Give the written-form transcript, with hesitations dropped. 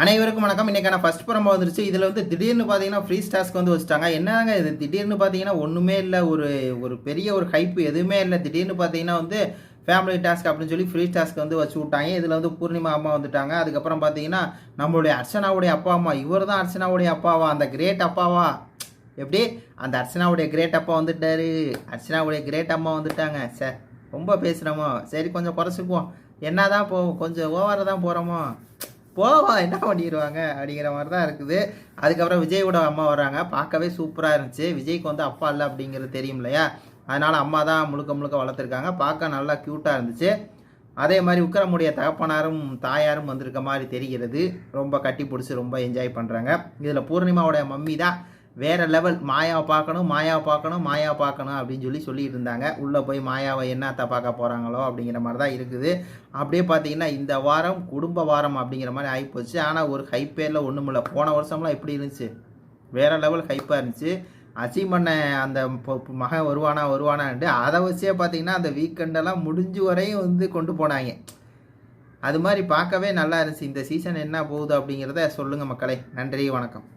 அனைவருக்கும் வணக்கம். இன்றைக்கான ஃபஸ்ட் ப்ரோமோ வந்துருச்சு. இதில் வந்து திடீர்னு பார்த்தீங்கன்னா ஃப்ரீ ஸ்டாஸ்க்கு வந்து வச்சுட்டாங்க. என்னங்க இது திடீர்னு பார்த்தீங்கன்னா ஒன்றுமே இல்லை, ஒரு பெரிய ஒரு ஹைப் எதுவுமே இல்லை. திடீர்னு பார்த்தீங்கன்னா வந்து ஃபேமிலி டாஸ்க் அப்படின்னு சொல்லி ஃப்ரீ டாஸ்க் வந்து வச்சு விட்டாங்க. இதில் வந்து பூர்ணிமா அம்மா வந்துட்டாங்க. அதுக்கப்புறம் பார்த்தீங்கன்னா நம்மளுடைய அர்ச்சனாவுடைய அப்பா அம்மா, இவர் தான் அர்ச்சனாவுடைய அப்பாவா, அந்த கிரேட் அப்பாவா, எப்படி அந்த அர்ச்சனாவுடைய கிரேட் அப்பா வந்துட்டாரு, அர்ச்சனாவுடைய கிரேட் அம்மா வந்துட்டாங்க. சார் ரொம்ப பேசுகிறோமோ, சரி கொஞ்சம் குறைச்சிக்குவோம். என்ன தான் போவோம், கொஞ்சம் ஓவராக தான் போகிறோமோ, போவா என்ன பண்ணிடுவாங்க அப்படிங்கிற மாதிரி தான் இருக்குது. அதுக்கப்புறம் விஜயோட அம்மா வர்றாங்க. பார்க்கவே சூப்பராக இருந்துச்சு. விஜய்க்கு வந்து அப்பா இல்லை அப்படிங்கிறது தெரியும் இல்லையா, அதனால் அம்மா தான் முழுக்க முழுக்க வளர்த்துருக்காங்க. பார்க்க நல்லா க்யூட்டாக இருந்துச்சு. அதே மாதிரி விக்ரமுடைய தகப்பனாரும் தாயாரும் வந்திருக்க மாதிரி தெரிகிறது. ரொம்ப கட்டி பிடிச்சி ரொம்ப என்ஜாய் பண்ணுறாங்க. இதில் பூர்ணிமாவோடைய மம்மி தான் வேறு லெவல். மாயாவை பார்க்கணும், மாயாவை பார்க்கணும், மாயாவை பார்க்கணும் அப்படின்னு சொல்லிட்டு இருந்தாங்க. உள்ளே போய் மாயாவை என்னத்தை பார்க்க போகிறாங்களோ அப்படிங்கிற மாதிரி தான் இருக்குது. அப்படியே பார்த்தீங்கன்னா இந்த வாரம் குடும்ப வாரம் அப்படிங்கிற மாதிரி ஆகிப்போச்சு. ஆனால் ஒரு ஹைப்பே இல்லை, ஒன்றும் இல்லை. போன வருஷம்லாம் எப்படி இருந்துச்சு, வேறு லெவல் ஹைப்பாக இருந்துச்சு. அச்சீவ் அந்த மகன் வருவானான்ட்டு அதை வச்சே பார்த்தீங்கன்னா அந்த வீக்கெண்டெல்லாம் முடிஞ்சு வரையும் வந்து கொண்டு போனாங்க. அது மாதிரி பார்க்கவே நல்லா இருந்துச்சு. இந்த சீசன் என்ன போகுது அப்படிங்கிறத சொல்லுங்கள் மக்களே. நன்றி, வணக்கம்.